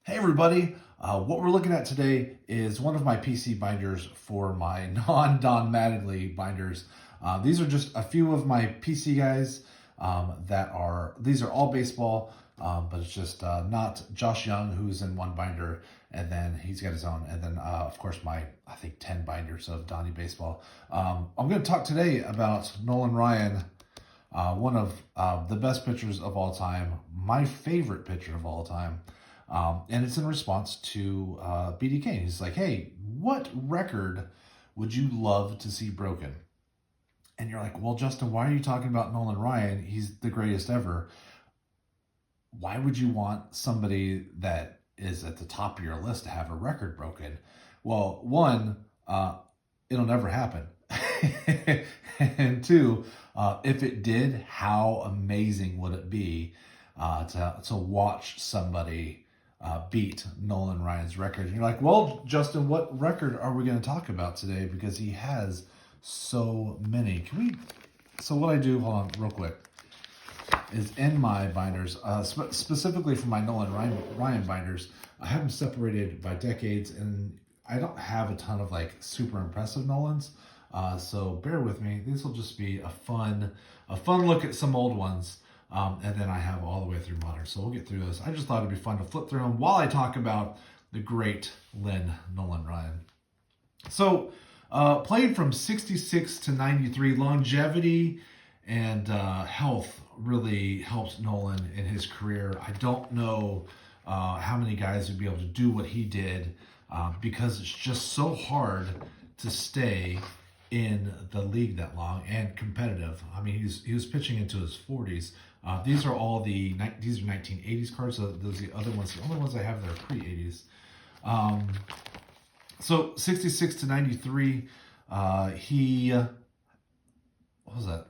Hey everybody, what we're looking at today is one of my PC binders for my non-Don Mattingly binders. These are just a few of my PC guys these are all baseball, but it's just not Josh Young, who's in one binder, and then he's got his own, and then of course I think 10 binders of Donnie baseball. I'm going to talk today about Nolan Ryan, one of the best pitchers of all time, my favorite pitcher of all time. And it's in response to BDK. He's like, hey, what record would you love to see broken? And you're like, well, Justin, why are you talking about Nolan Ryan? He's the greatest ever. Why would you want somebody that is at the top of your list to have a record broken? Well, one, it'll never happen. And two, if it did, how amazing would it be to watch somebody beat Nolan Ryan's record? And you're like, well, Justin, what record are we going to talk about today? Because he has so many. So what I do, hold on real quick, is in my binders, specifically for my Nolan Ryan binders, I have them separated by decades, and I don't have a ton of like super impressive Nolans. So bear with me. These will just be a fun look at some old ones. And then I have all the way through modern. So we'll get through this. I just thought it'd be fun to flip through them while I talk about the great Nolan Ryan. So played from 66 to 93. Longevity and health really helped Nolan in his career. I don't know how many guys would be able to do what he did because it's just so hard to stay in the league that long and competitive. I mean, he was pitching into his 40s. These are all these are 1980s cards. So those are the other ones. The only ones I have that are pre-80s. So 66 to 93. He what was that?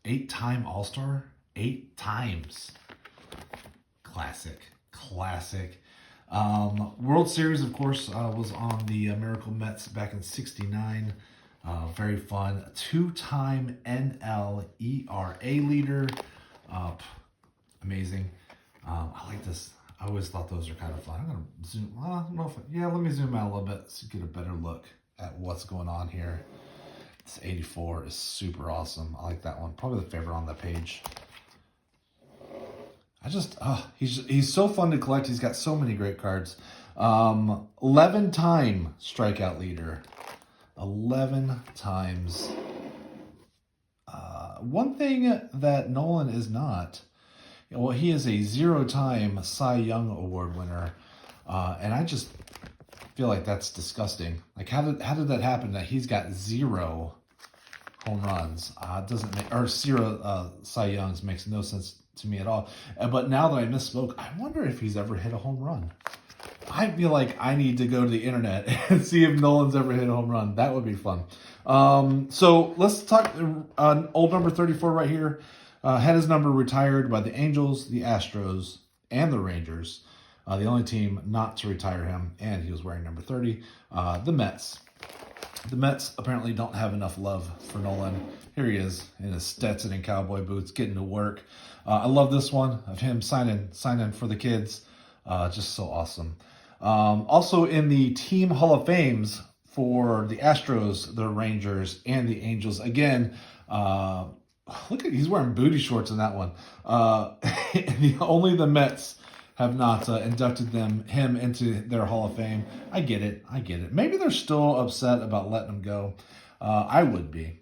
8-time All-Star. 8 times. Classic. World Series, of course, was on the Miracle Mets back in '69. Very fun. 2-time NL ERA leader. Amazing. I like this. I always thought those are kind of fun. I'm going to zoom. I don't know let me zoom out a little bit to get a better look at what's going on here. This 84 is super awesome. I like that one. Probably the favorite on the page. He's so fun to collect. He's got so many great cards. 11-time strikeout leader. 11 times. One thing that Nolan is not, well, he is a 0-time Cy Young Award winner, and I just feel like that's disgusting. Like, how did that happen? That he's got 0 home runs doesn't make, or 0 Cy Youngs makes no sense to me at all. But now that I misspoke, I wonder if he's ever hit a home run. I feel like I need to go to the internet and see if Nolan's ever hit a home run. That would be fun. So let's talk old number 34 right here. Had his number retired by the Angels, the Astros, and the Rangers. The only team not to retire him, and he was wearing number 30, the Mets. The Mets apparently don't have enough love for Nolan. Here he is in his Stetson and cowboy boots, getting to work. I love this one of him signing for the kids. Just so awesome. Also in the team Hall of Fames for the Astros, the Rangers, and the Angels. Again, look at, he's wearing booty shorts in that one. Only the Mets have not inducted him into their Hall of Fame. I get it. Maybe they're still upset about letting him go. I would be.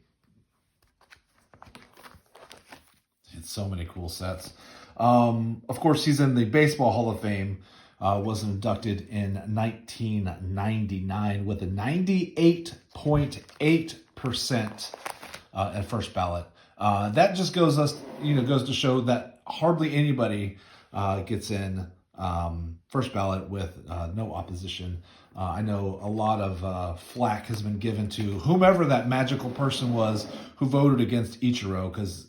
It's so many cool sets. Of course, he's in the Baseball Hall of Fame. Was inducted in 1999 with a 98.8% at first ballot. That just goes to show that hardly anybody gets in first ballot with no opposition. I know a lot of flack has been given to whomever that magical person was who voted against Ichiro, because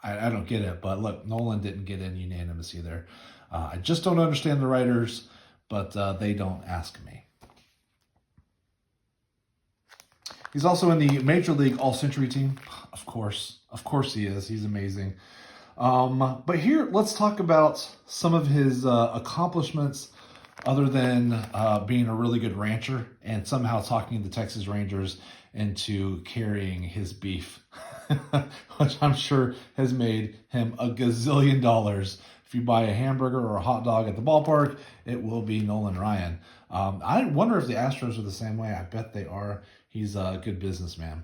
I don't get it. But look, Nolan didn't get in unanimous either. I just don't understand the writers, but they don't ask me. He's also in the Major League All-Century team. Of course he is. He's amazing. But here, let's talk about some of his accomplishments other than being a really good rancher and somehow talking the Texas Rangers into carrying his beef, which I'm sure has made him a gazillion dollars. If you buy a hamburger or a hot dog at the ballpark, it will be Nolan Ryan. I wonder if the Astros are the same way. I bet they are. He's a good businessman.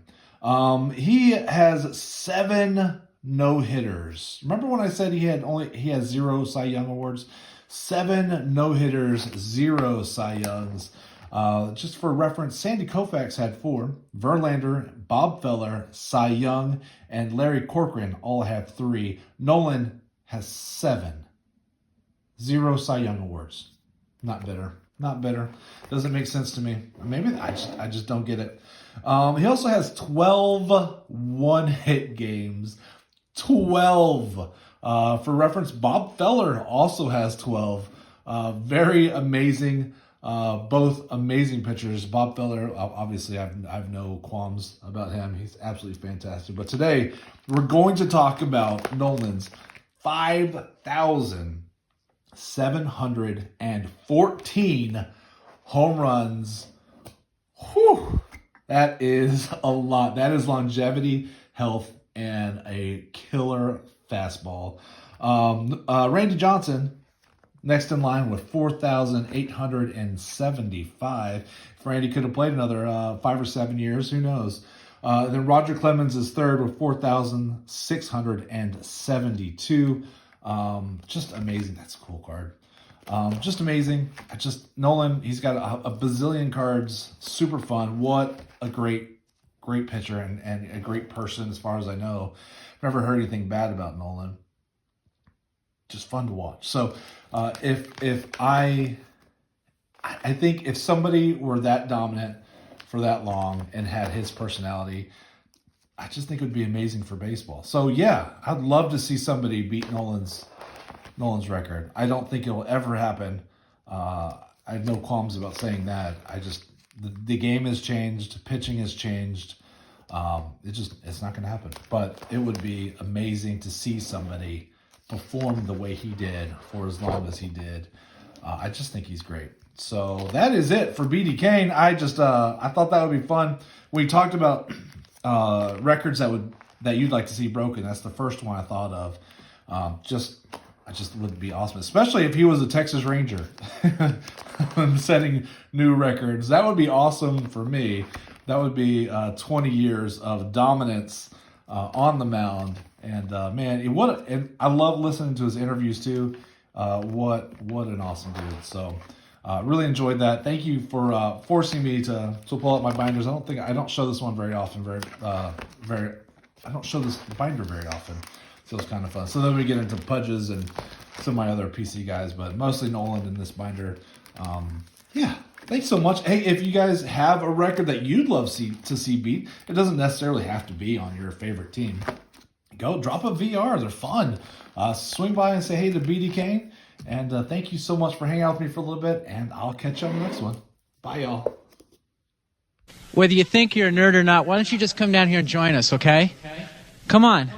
He has 7 no-hitters. Remember when I said he has 0 Cy Young awards? 7 no-hitters, 0 Cy Youngs. Just for reference, Sandy Koufax had 4. Verlander, Bob Feller, Cy Young, and Larry Corcoran all have 3. Nolan has 7. 0 Cy Young awards. Not bitter. Not bitter. Doesn't make sense to me. Maybe I just don't get it. He also has 12 one-hit games. 12. For reference, Bob Feller also has 12. Very amazing. Both amazing pitchers. Bob Feller, obviously, I've no qualms about him. He's absolutely fantastic. But today, we're going to talk about Nolan's 5,714 home runs. Whew. That is a lot. That is longevity, health, and a killer fastball. Randy Johnson, next in line with 4,875. If Randy could have played another 5 or 7 years, who knows? Then Roger Clemens is third with 4,672. Just amazing. That's a cool card. Just amazing. Nolan, he's got a bazillion cards. Super fun. What a great pitcher and a great person as far as I know. Never heard anything bad about Nolan. Just fun to watch. So I think if somebody were that dominant for that long and had his personality, I just think it would be amazing for baseball. So yeah, I'd love to see somebody beat Nolan's record. I don't think it will ever happen. I have no qualms about saying that. The game has changed. Pitching has changed. It's not going to happen. But it would be amazing to see somebody perform the way he did for as long as he did. I just think he's great. So that is it for BD Kane. I thought that would be fun. We talked about records that you'd like to see broken. That's the first one I thought of. I just would be awesome, especially if he was a Texas Ranger setting new records. That would be awesome for me. That would be 20 years of dominance on the mound. And man, and I love listening to his interviews too. What an awesome dude. So really enjoyed that. Thank you for forcing me to pull out my binders. I don't show this one very often. I don't show this binder very often. So it's kind of fun. So then we get into Pudges and some of my other PC guys, but mostly Nolan in this binder. Yeah, thanks so much. Hey, if you guys have a record that you'd love to see beat, it doesn't necessarily have to be on your favorite team. Go drop a VR. They're fun. Swing by and say hey to BD Kane. And thank you so much for hanging out with me for a little bit, and I'll catch you on the next one. Bye, y'all. Whether you think you're a nerd or not, why don't you just come down here and join us, okay? Come on.